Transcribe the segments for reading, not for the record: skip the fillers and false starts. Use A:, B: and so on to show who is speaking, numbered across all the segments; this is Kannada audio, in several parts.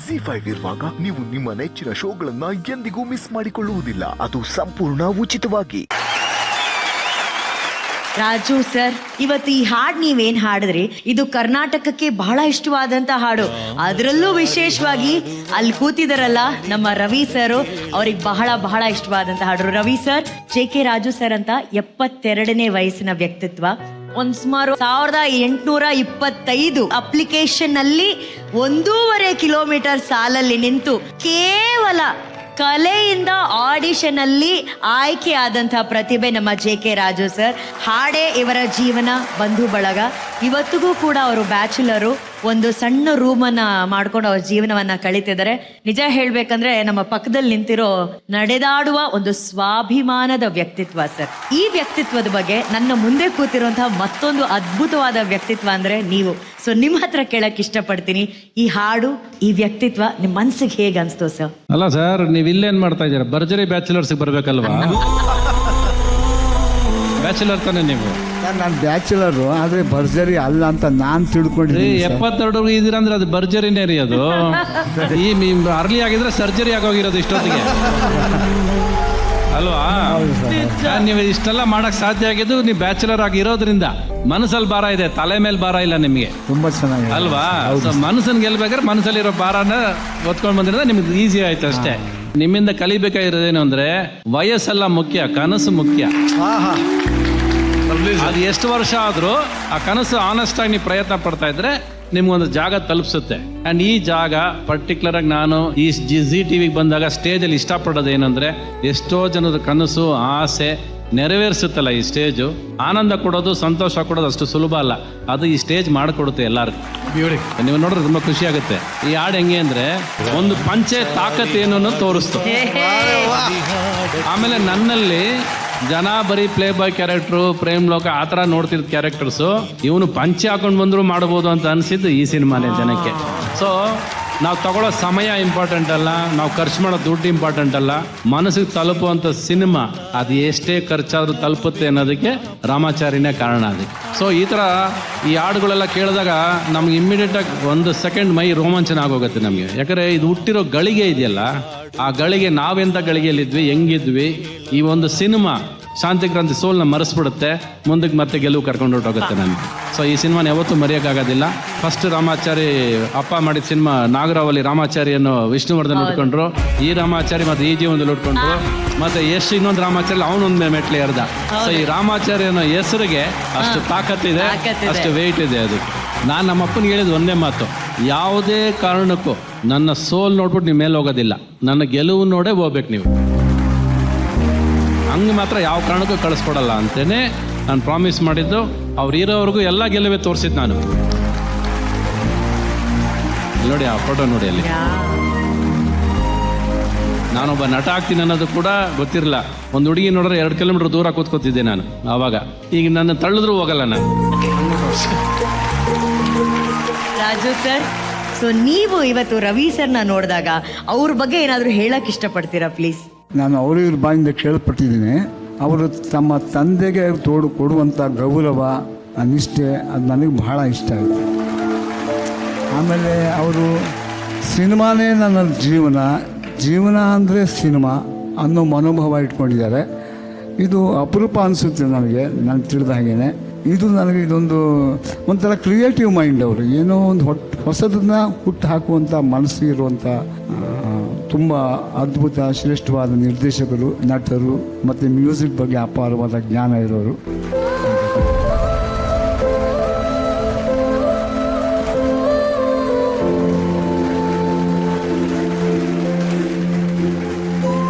A: ZEE5 ಇರುವಾಗ ನೀವು ನಿಮ್ಮ ನೆಚ್ಚಿನ ಶೋಗಳನ್ನ ಎಂದಿಗೂ ಮಿಸ್ ಮಾಡಿಕೊಳ್ಳುವುದಿಲ್ಲ. ಅದು ಸಂಪೂರ್ಣ ಉಚಿತವಾಗಿ.
B: ರಾಜು ಸರ್, ಇವತ್ತು ಈ ಹಾಡು ನೀವೇನ್ ಹಾಡಿದ್ರಿ ಇದು ಕರ್ನಾಟಕಕ್ಕೆ ಬಹಳ ಇಷ್ಟವಾದಂತ ಹಾಡು. ಅದರಲ್ಲೂ ವಿಶೇಷವಾಗಿ ಅಲ್ಲಿ ಕೂತಿದಾರಲ್ಲ ನಮ್ಮ ರವಿ ಸರ್, ಅವ್ರಿಗೆ ಬಹಳ ಬಹಳ ಇಷ್ಟವಾದಂತ ಹಾಡು. Ravi sir, JK Raju sir ಅಂತ 72ನೇ ವಯಸ್ಸಿನ ವ್ಯಕ್ತಿತ್ವ. ಒಂದ್ ಸುಮಾರು 1825 ಅಪ್ಲಿಕೇಶನ್ ಅಲ್ಲಿ 1.5 ಕಿಲೋಮೀಟರ್ ಸಾಲಲ್ಲಿ ನಿಂತು ಕೇವಲ ಕಲೆಯಿಂದ ಆಡಿಷನ್ ಅಲ್ಲಿ ಆಯ್ಕೆ ಆದಂತಹ ಪ್ರತಿಭೆ ನಮ್ಮ JK ರಾಜು ಸರ್. ಹಾಡೇ ಇವರ ಜೀವನ, ಬಂಧು ಬಳಗ. ಇವತ್ತಿಗೂ ಕೂಡ ಅವರು ಬ್ಯಾಚುಲರು, ಒಂದು ಸಣ್ಣ ರೂಮನ್ನ ಮಾಡ್ಕೊಂಡು ಅವ್ರ ಜೀವನವನ್ನ ಕಳೀತಿದ್ದಾರೆ. ನಿಜ ಹೇಳ್ಬೇಕಂದ್ರೆ ನಮ್ಮ ಪಕ್ಕದಲ್ಲಿ ನಿಂತಿರೋ ನಡೆದಾಡುವ ಒಂದು ಸ್ವಾಭಿಮಾನದ ವ್ಯಕ್ತಿತ್ವ ಸರ್. ಈ ವ್ಯಕ್ತಿತ್ವದ ಬಗ್ಗೆ ನನ್ನ ಮುಂದೆ ಕೂತಿರುವಂತಹ ಮತ್ತೊಂದು ಅದ್ಭುತವಾದ ವ್ಯಕ್ತಿತ್ವ ಅಂದ್ರೆ ನೀವು. ಸೊ ನಿಮ್ಮ ಹತ್ರ ಕೇಳಕ್ ಇಷ್ಟಪಡ್ತೀನಿ, ಈ ಹಾಡು, ಈ ವ್ಯಕ್ತಿತ್ವ ನಿಮ್ಮ ಮನ್ಸಿಗೆ ಹೇಗೆ ಅನ್ಸ್ತು ಸರ್?
C: ಅಲ್ಲ ಸರ್, ನೀವು ಇಲ್ಲೇನ್ ಮಾಡ್ತಾ ಇದ್ದೀರಾ? ಭರ್ಜರಿ ಬ್ಯಾಚುಲರ್ಸ್ಗೆ ಬರ್ಬೇಕಲ್ವಾ? ಬ್ಯಾಚುಲರ್ ತಾನೆ ನೀವು?
D: ನಾನು ಬ್ಯಾಚುಲರು, ಆದ್ರೆ ಭರ್ಜರಿ ಅಲ್ಲ ಅಂತ ನಾನು ತಿಳ್ಕೊಂಡಿದ್ದೀನಿ.
C: 72 ಇದೀರ ಅಂದ್ರೆ ಅದು ಭರ್ಜರಿನೇ ರೀ. ಅದು ಈ ಅರ್ಲಿ ಆಗಿದ್ರೆ ಸರ್ಜರಿ ಆಗೋಗಿರೋದು ಇಷ್ಟೊತ್ತಿಗೆ ಅಲ್ವಾ? ನೀವು ಇಷ್ಟೆಲ್ಲ ಮಾಡಕ್ ಸಾಧ್ಯ ಆಗಿದ್ದು ನೀವು ಬ್ಯಾಚುಲರ್ ಆಗಿರೋದ್ರಿಂದ. ಮನಸ್ಸಲ್ಲಿ ಭಾರ ಇದೆ, ತಲೆ ಮೇಲೆ ಭಾರ ಇಲ್ಲ ನಿಮ್ಗೆ.
D: ತುಂಬಾ ಚೆನ್ನಾಗಿ
C: ಅಲ್ವಾ? ಮನಸ್ಸನ್ನ ಗೆಲ್ಬೇಕಾದ್ರೆ ಮನಸ್ಸಲ್ಲಿರೋ ಭಾರನ ಒತ್ಕೊಂಡ್ ಬಂದಿರೋದ ನಿಮ್ಗೆ ಈಸಿ ಆಯ್ತು ಅಷ್ಟೇ. ನಿಮ್ಮಿಂದ ಕಲಿಬೇಕಾಗಿರೋದೇನು ಅಂದ್ರೆ ವಯಸ್ಸೆಲ್ಲ ಮುಖ್ಯ, ಕನಸು ಮುಖ್ಯ. ಅದು ಎಷ್ಟು ವರ್ಷ ಆದ್ರೂ ಆ ಕನಸು ಆನೆಸ್ಟ್ ಆಗಿ ನೀವು ಪ್ರಯತ್ನ ಪಡ್ತಾ ಇದ್ರೆ ನಿಮ್ಗೊಂದು ಜಾಗ ತಲುಪಿಸುತ್ತೆ. ಅಂಡ್ ಈ ಜಾಗ ಪರ್ಟಿಕ್ಯುಲರ್ ಆಗಿ ನಾನು ಈ ZEE ಟಿವಿಗೆ ಬಂದಾಗ ಸ್ಟೇಜಲ್ಲಿ ಇಷ್ಟಪಡೋದು ಏನಂದ್ರೆ, ಎಷ್ಟೋ ಜನದ ಕನಸು ಆಸೆ ನೆರವೇರಿಸುತ್ತಲ್ಲ ಈ ಸ್ಟೇಜು. ಆನಂದ ಕೊಡೋದು, ಸಂತೋಷ ಕೊಡೋದು ಅಷ್ಟು ಸುಲಭ ಅಲ್ಲ. ಅದು ಈ ಸ್ಟೇಜ್ ಮಾಡಿಕೊಡುತ್ತೆ ಎಲ್ಲರಿಗೂ. ನೀವು ನೋಡ್ರೆ ತುಂಬಾ ಖುಷಿ ಆಗುತ್ತೆ. ಈ ಹಾಡು ಹೆಂಗೆ ಅಂದ್ರೆ ಒಂದು ಪಂಚೆ ತಾಕತ್ ಏನು ಅನ್ನೋದು ತೋರಿಸ್ತು. ಆಮೇಲೆ ನನ್ನಲ್ಲಿ ಜನ ಬರೀ ಪ್ಲೇ ಬಾಯ್ ಕ್ಯಾರೆಕ್ಟ್ರು, ಪ್ರೇಮ್ ಲೋಕ ಆ ಥರ ನೋಡ್ತಿದ್ದ ಕ್ಯಾರೆಕ್ಟರ್ಸು ಇವನು ಪಂಚೆ ಹಾಕೊಂಡು ಬಂದ್ರು ಮಾಡ್ಬೋದು ಅಂತ ಅನಿಸಿದ್ದು ಈ ಸಿನಿಮಾನೇ ಜನಕ್ಕೆ. ಸೊ ನಾವು ತಗೊಳ್ಳೋ ಸಮಯ ಇಂಪಾರ್ಟೆಂಟ್ ಅಲ್ಲ, ನಾವು ಖರ್ಚು ಮಾಡೋ ದುಡ್ಡು ಇಂಪಾರ್ಟೆಂಟ್ ಅಲ್ಲ, ಮನಸ್ಸಿಗೆ ತಲುಪುವಂಥ ಸಿನಿಮಾ ಅದು ಎಷ್ಟೇ ಖರ್ಚಾದ್ರೂ ತಲುಪುತ್ತೆ ಅನ್ನೋದಕ್ಕೆ ರಾಮಾಚಾರಿನೇ ಕಾರಣ ಅದಕ್ಕೆ. ಸೊ ಈ ಥರ ಈ ಹಾಡುಗಳೆಲ್ಲ ಕೇಳಿದಾಗ ನಮ್ಗೆ ಇಮ್ಮಿಡಿಯೇಟಾಗಿ 1 ಸೆಕೆಂಡ್ ಮೈ ರೋಮಾಂಚನ ಆಗೋಗುತ್ತೆ ನಮಗೆ. ಯಾಕಂದರೆ ಇದು ಹುಟ್ಟಿರೋ ಗಳಿಗೆ ಇದೆಯಲ್ಲ, ಆ ಗಳಿಗೆ ನಾವೆಂಥ ಗಳಿಗೆಯಲ್ಲಿದ್ವಿ, ಹೆಂಗಿದ್ವಿ, ಈ ಒಂದು ಸಿನಿಮಾ ಶಾಂತಿಕ್ರಾಂತಿ ಸೋಲ್ನ ಮರೆಸ್ಬಿಡುತ್ತೆ, ಮುಂದಕ್ಕೆ ಮತ್ತೆ ಗೆಲುವು ಕರ್ಕೊಂಡು ಹೊರಟೋಗುತ್ತೆ ನನಗೆ. ಸೊ ಈ ಸಿನಿಮಾನ ಯಾವತ್ತೂ ಮರೆಯೋಕ್ಕಾಗೋದಿಲ್ಲ. ಫಸ್ಟ್ ರಾಮಾಚಾರಿ ಅಪ್ಪ ಮಾಡಿದ ಸಿನಿಮಾ ನಾಗರಾವಲಿ ರಾಮಾಚಾರಿಯನ್ನು ವಿಷ್ಣುವರ್ಧನ್ ಉಟ್ಕೊಂಡ್ರು, ಈ ರಾಮಾಚಾರಿ ಮತ್ತೆ ಈ ಜೀವನದಲ್ಲಿ ಉಟ್ಕೊಂಡ್ರು, ಮತ್ತೆ ಎಷ್ಟು ಇನ್ನೊಂದು ರಾಮಾಚಾರಿ ಅವನೊಂದು ಮೆಟ್ಲಿ ಎರ್ದ. ಸೊ ಈ ರಾಮಾಚಾರಿ ಅನ್ನೋ ಹೆಸರಿಗೆ ಅಷ್ಟು ತಾಕತ್ತಿದೆ, ಅಷ್ಟು ವೆಯ್ಟ್ ಇದೆ. ಅದು ನಾನು ನಮ್ಮ ಅಪ್ಪನಿಗೆ ಹೇಳಿದ ಒಂದೇ ಮಾತು, ಯಾವುದೇ ಕಾರಣಕ್ಕೂ ನನ್ನ ಸೋಲ್ ನೋಡ್ಬಿಟ್ಟು ನೀವು ಮೇಲೆ ಹೋಗೋದಿಲ್ಲ, ನನ್ನ ಗೆಲುವು ನೋಡೇ ಹೋಗ್ಬೇಕು ನೀವು. ಹಂಗೆ ಮಾತ್ರ ಯಾವ ಕಾರಣಕ್ಕೂ ಕಳಿಸ್ಕೊಡಲ್ಲ ಅಂತೇನೆ ನಾನು ಪ್ರಾಮಿಸ್ ಮಾಡಿದ್ದು. ಅವ್ರು ಇರೋವರೆಗೂ ಎಲ್ಲ ಗೆಲುವೇ ತೋರಿಸಿದ್ದು ನಾನು. ನೋಡಿ ಆ ಫೋಟೋ ನೋಡಿ, ಅಲ್ಲಿ ನಾನೊಬ್ಬ ನಟ ಆಗ್ತೀನಿ ಅನ್ನೋದು ಕೂಡ ಗೊತ್ತಿರಲಿಲ್ಲ. ಒಂದು ಹುಡುಗಿ ನೋಡಿದ್ರೆ 2 ಕಿಲೋಮೀಟರ್ ದೂರ ಕೂತ್ಕೊತಿದ್ದೆ ನಾನು ಆವಾಗ. ಈಗ ನನ್ನ ತಳ್ಳಿದ್ರೂ ಹೋಗಲ್ಲ ನಾನು.
B: ರಾಜು ಸರ್, ಸೊ ನೀವು ಇವತ್ತು ರವಿ ಸರ್ನ ನೋಡಿದಾಗ ಅವ್ರ ಬಗ್ಗೆ ಏನಾದರೂ ಹೇಳಕ್ ಇಷ್ಟಪಡ್ತೀರಾ ಪ್ಲೀಸ್?
D: ನಾನು ಅವ್ರ ಬಾಯಿಂದ ಕೇಳ್ಪಟ್ಟಿದ್ದೀನಿ. ಅವರು ತಮ್ಮ ತಂದೆಗೆ ಕೊಡುವಂಥ ಗೌರವ, ನಿಷ್ಠೆ, ಅದು ನನಗೆ ಬಹಳ ಇಷ್ಟ ಆಯಿತು. ಆಮೇಲೆ ಅವರು ಸಿನಿಮಾನೇ ನನ್ನ ಜೀವನ ಅಂದರೆ ಸಿನಿಮಾ ಅನ್ನೋ ಮನೋಭಾವ ಇಟ್ಕೊಂಡಿದ್ದಾರೆ. ಇದು ಅಪರೂಪ ಅನಿಸುತ್ತೆ ನನಗೆ, ನಾನು ತಿಳಿದ ಹಾಗೇನೆ. ಇದು ನನಗೆ ಇದೊಂದು ಒಂಥರ ಕ್ರಿಯೇಟಿವ್ ಮೈಂಡ್. ಅವರು ಏನೋ ಒಂದು ಹೊಸದನ್ನ ಹುಟ್ಟು ಹಾಕುವಂಥ ಮನಸ್ಸು ಇರುವಂಥ ತುಂಬ ಅದ್ಭುತ ಶ್ರೇಷ್ಠವಾದ ನಿರ್ದೇಶಕರು, ನಟರು ಮತ್ತು ಮ್ಯೂಸಿಕ್ ಬಗ್ಗೆ ಅಪಾರವಾದ ಜ್ಞಾನ ಇರೋರು.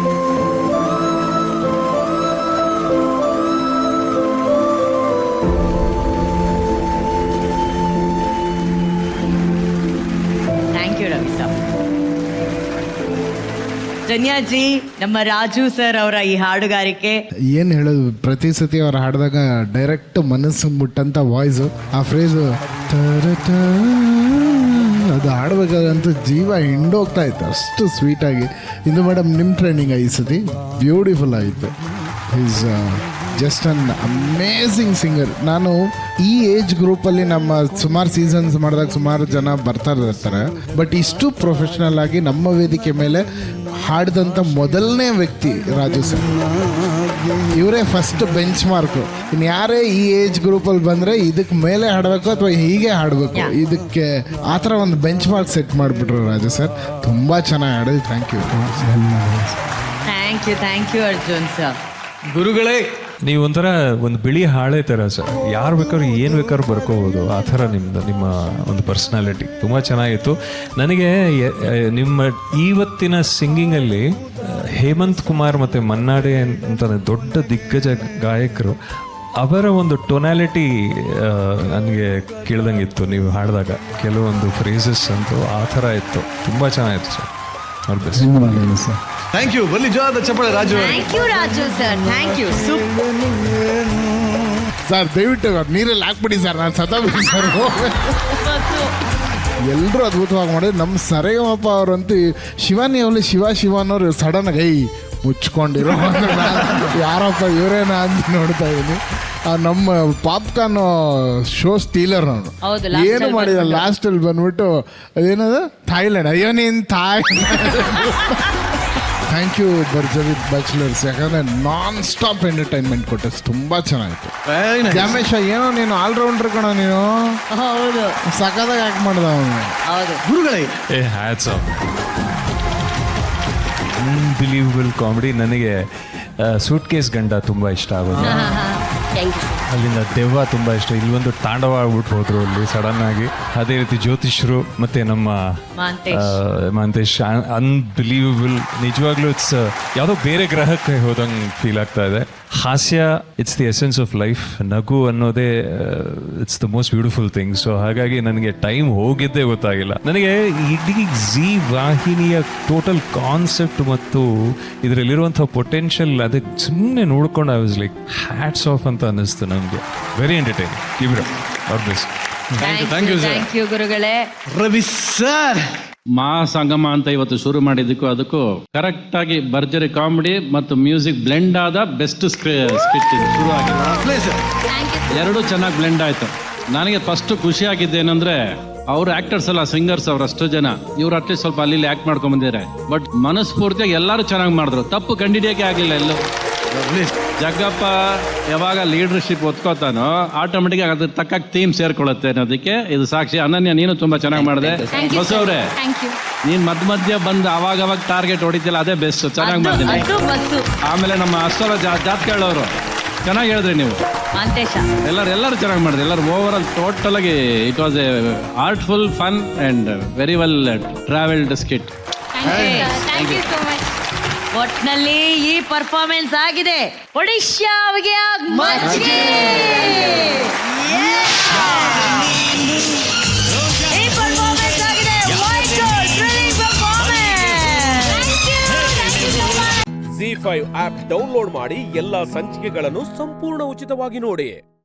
B: Thank you Ravi sir. ಧನ್ಯಾಜಿ, ನಮ್ಮ ರಾಜು ಸರ್ ಅವರ ಈ ಹಾಡುಗಾರಿಕೆ
E: ಏನು ಹೇಳೋದು, ಪ್ರತಿ ಸತಿ ಅವ್ರು ಹಾಡಿದಾಗ ಡೈರೆಕ್ಟ್ ಮನಸ್ಸು ಮುಟ್ಟಂಥ ವಾಯ್ಸು, ಆ ಫ್ರೇಸು ಅದು ಹಾಡ್ಬೇಕಾದ್ರಂತೂ ಜೀವ ಹಿಂಡೋಗ್ತಾ ಇತ್ತು, ಅಷ್ಟು ಸ್ವೀಟಾಗಿ. ಇಂದು ಮೇಡಮ್ ನಿಮ್ಮ ಟ್ರೈನಿಂಗ್ ಈ ಸತಿ ಬ್ಯೂಟಿಫುಲ್ ಆಯಿತು. Is just an amazing singer. ನಾನು ಈ ಏಜ್ ಗ್ರೂಪಲ್ಲಿ ನಮ್ಮ ಸುಮಾರು ಸೀಸನ್ಸ್ ಮಾಡಿದಾಗ ಸುಮಾರು ಜನ ಬರ್ತಾ ಇರ್ತಾರೆ, ಬಟ್ ಇಷ್ಟು ಪ್ರೊಫೆಷ್ನಲ್ ಆಗಿ ನಮ್ಮ ವೇದಿಕೆ ಮೇಲೆ ಹಾಡಿದಂಥ ಮೊದಲನೇ ವ್ಯಕ್ತಿ ರಾಜು ಸರ್. ಇವರೇ ಫಸ್ಟ್ ಬೆಂಚ್ ಮಾರ್ಕು. ಇನ್ನು ಯಾರೇ ಈ ಏಜ್ ಗ್ರೂಪಲ್ಲಿ ಬಂದರೆ ಇದಕ್ಕೆ ಮೇಲೆ ಹಾಡಬೇಕು ಅಥವಾ ಹೀಗೆ ಹಾಡಬೇಕು, ಇದಕ್ಕೆ ಆ ಥರ ಒಂದು ಬೆಂಚ್ ಮಾರ್ಕ್ ಸೆಟ್ ಮಾಡಿಬಿಟ್ರು ರಾಜು ಸರ್. ತುಂಬ ಚೆನ್ನಾಗಿ ಹಾಡಿದ್ವಿ. Thank you.
B: Thank you Arjun sir.
F: ಗುರುಗಳೇ, ನೀವು ಒಂಥರ ಒಂದು ಬಿಳಿ ಹಾಳೆ ಥರ ಸರ್. ಯಾರು ಬೇಕಾದ್ರೂ ಏನು ಬೇಕಾದ್ರೂ ಬರ್ಕೋಬೋದು, ಆ ಥರ ನಿಮ್ಮ ಒಂದು ಪರ್ಸ್ನಾಲಿಟಿ ತುಂಬ ಚೆನ್ನಾಗಿತ್ತು. ನನಗೆ ನಿಮ್ಮ ಇವತ್ತಿನ ಸಿಂಗಿಂಗಲ್ಲಿ ಹೇಮಂತ್ ಕುಮಾರ್ ಮತ್ತು ಮನ್ನಾಡೆ ಅಂತ ದೊಡ್ಡ ದಿಗ್ಗಜ ಗಾಯಕರು, ಅವರ ಒಂದು ಟೊನಾಲಿಟಿ ನನಗೆ ಕೇಳ್ದಂಗಿತ್ತು ನೀವು ಹಾಡಿದಾಗ. ಕೆಲವೊಂದು ಫ್ರೇಸಸ್ ಅಂತೂ ಆ ಥರ ಇತ್ತು, ತುಂಬ ಚೆನ್ನಾಗಿತ್ತು ಸರ್. ಅವ್ರ ಬೆಸ್ಟ್.
D: ಧನ್ಯವಾದಗಳು ಸರ್.
G: Thank you. ಬಲ್ಲಿ ಜೋರಾದ ಚಪ್ಪಾಳೆ Raju.
B: Thank you Raju sir, thank you.
E: Sir ದಯವಿಟ್ಟು ನೀರಲ್ಲಿ ಹಾಕ್ಬಿಡಿ ಸರ್, ನಾನು ಸತ್ತೋಗ್ಬಿಡಿ ಸರ್. ಎಲ್ಲರೂ ಅದ್ಭುತವಾಗಿ ಮಾಡಿದ್ರು. ನಮ್ಮ ಸರಿಗಮಪ ಅವರಂತೂ ಶಿವಾನಿ ಅವಳು ಶಿವ ಅನ್ನೋರು ಸಡನ್ನಾಗಿ ಮುಚ್ಕೊಂಡಿರೋ ಯಾರಪ್ಪ ಇವರೇನ ಅಂತ ನೋಡ್ತಾ ಇದ್ದೀನಿ. ನಮ್ಮ ಪಾಪ್ಕಾರ್ನ್ ಶೋ ಸ್ಟೀಲರ್ ಅವನು ಏನು ಮಾಡಿದ ಲಾಸ್ಟಲ್ಲಿ ಬಂದ್ಬಿಟ್ಟು ಅದೇನದು ಥಾಯ್ಲ್ಯಾಂಡ್. ಅಯ್ಯೋ ನೀನು ಥ್ಯಾಂಕ್ ಯು ಭರ್ಜರಿ ಬ್ಯಾಚುಲರ್ಸ್, ಯಾಕಂದರೆ ನಾನ್ ಸ್ಟಾಪ್ ಎಂಟರ್ಟೈನ್ಮೆಂಟ್ ಕೊಟ್ಟೆ, ತುಂಬ ಚೆನ್ನಾಗಿತ್ತು. ರಮೇಶ ಏನೋ ನೀನು ಆಲ್ರೌಂಡರ್ ಕಣ, ನೀನು
B: ಹೌದು
E: ಸಖತ್ತಾಗಿ ಆ್ಯಕ್ಟ್ ಮಾಡ್ದ ಅವನು.
B: ಹೌದು
G: ಗುರುಗಳೇ,
F: ಹ್ಯಾಟ್ಸ್ ಆಫ್. Unbelievable comedy. ನನಗೆ ಸೂಟ್ ಕೇಸ್ ಗಂಡ ತುಂಬ ಇಷ್ಟ ಆಗೋದು. ಅಲ್ಲಿಂದ ದೆವ್ವ ತುಂಬ ಇಷ್ಟ. ಇಲ್ಲಿ ಒಂದು ತಾಂಡವ ಆಗ್ಬಿಟ್ಟು ಹೋದ್ರು ಅಲ್ಲಿ ಸಡನ್ ಆಗಿ. ಅದೇ ರೀತಿ ಜ್ಯೋತಿಷ್ರು ಮತ್ತೆ ನಮ್ಮ ಮಾಂತೇಶ್, ಅನ್ಬಿಲೀವಬಲ್. ನಿಜವಾಗ್ಲೂ ಇಟ್ಸ್ ಯಾವುದೋ ಬೇರೆ ಗ್ರಹಕ್ಕೆ ಹೋದಂಗೆ ಫೀಲ್ ಆಗ್ತಾ ಇದೆ. ಹಾಸ್ಯ it's the essence of life. ನಗು ಅನ್ನೋದೇ it's the most beautiful thing. So ಹಾಗಾಗಿ ನನಗೆ ಟೈಮ್ ಹೋಗಿದ್ದೇ ಗೊತ್ತಾಗಿಲ್ಲ. ನನಗೆ ಇಡೀ ಝೀ ವಾಹಿನಿಯ ಟೋಟಲ್ ಕಾನ್ಸೆಪ್ಟ್ ಮತ್ತು ಇದರಲ್ಲಿರುವಂಥ ಪೊಟೆನ್ಷಿಯಲ್ ಅದಕ್ಕೆ ಸುಮ್ಮನೆ ನೋಡ್ಕೊಂಡು I was like hats off ಅಂತ ಅನ್ನಿಸ್ತು ನನಗೆ. Very entertaining. ಇಬ್ರು ಆಲ್ ಬೆಸ್ಟ್.
B: ಥ್ಯಾಂಕ್ ಯು ಗುರುಗಳೇ.
G: ರವಿ ಸರ್,
C: ಮಹಾಸಂಗಮ ಅಂತ ಇವತ್ತು ಶುರು ಮಾಡಿದ್ದಕ್ಕೂ ಅದಕ್ಕೂ ಕರೆಕ್ಟ್ ಆಗಿ ಭರ್ಜರಿ ಕಾಮಿಡಿ ಮತ್ತು ಮ್ಯೂಸಿಕ್ ಬ್ಲೆಂಡ್ ಆದ ಬೆಸ್ಟ್ ಸ್ಕಿಟ್ ಶುರು ಆಗಿದೆ. ಎರಡು ಚೆನ್ನಾಗಿ ಬ್ಲೆಂಡ್ ಆಯ್ತು. ನನಗೆ ಫಸ್ಟ್ ಖುಷಿ ಆಗಿದ್ದೇನೆಂದ್ರೆ ಅವ್ರು ಆಕ್ಟರ್ಸ್ ಅಲ್ಲ, ಸಿಂಗರ್ಸ್ ಅವ್ರು ಅಷ್ಟು ಜನ. ಇವ್ರು ಅಟ್ಲೀಸ್ಟ್ ಸ್ವಲ್ಪ ಅಲ್ಲಿ ಆಕ್ಟ್ ಮಾಡ್ಕೊಂಡ್ ಬಂದಿದ್ದಾರೆ, ಬಟ್ ಮನಸ್ಫೂರ್ತಿಯಾಗಿ ಎಲ್ಲರೂ ಚೆನ್ನಾಗಿ ಮಾಡಿದ್ರು. ತಪ್ಪು ಕಂಡಿಡಿಯೋಕೆ ಆಗಿಲ್ಲ ಎಲ್ಲೂ. ಜಗ್ಗಪ್ಪ ಯಾವಾಗ ಲೀಡರ್ಶಿಪ್ ಒತ್ಕೋತಾನೋ ಆಟೋಮೆಟಿಕ್ ಅದ್ರ ತಕ್ಕ ಥೀಮ್ ಸೇರ್ಕೊಳ್ಳುತ್ತೆ ಅನ್ನೋದಕ್ಕೆ ಇದು ಸಾಕ್ಷಿ. ಅನನ್ಯ, ನೀನು ತುಂಬಾ ಚೆನ್ನಾಗಿ ಮಾಡಿದೆ. ಬಸವ್ರೆ, ನೀನ್ ಮಧ್ಯ ಬಂದು ಅವಾಗ ಟಾರ್ಗೆಟ್ ಹೊಡಿತಿಲ್ಲ, ಅದೇ ಬೆಸ್ಟ್. ಚೆನ್ನಾಗಿ ಮಾಡಿದ್ದೀನಿ. ಆಮೇಲೆ ನಮ್ಮ ಅಷ್ಟರ ಜಾತ್ಕೇಳವರು ಚೆನ್ನಾಗಿ ಹೇಳಿದ್ರಿ ನೀವು. ಎಲ್ಲರೂ ಚೆನ್ನಾಗಿ ಮಾಡಿದ್ರಿ. ಎಲ್ಲರೂ ಓವರ್ ಆಲ್ ಟೋಟಲ್ ಆಗಿ it was a artful, fun and very well travelled skit.
B: ಒಟ್ನಲ್ಲಿ ಈ ಪರ್ಫಾರ್ಮೆನ್ಸ್ ಆಗಿದೆ ಒಡಿಶಾವಿಗೆ ಮಚ್ಚಿಗೆ. ಈ ಪರ್ಫಾರ್ಮೆನ್ಸ್ ಆಗಿದೆ
H: ZEE5 ಆಪ್ ಡೌನ್ಲೋಡ್ ಮಾಡಿ ಎಲ್ಲಾ ಸಂಚಿಕೆಗಳನ್ನು ಸಂಪೂರ್ಣ ಉಚಿತವಾಗಿ ನೋಡಿ.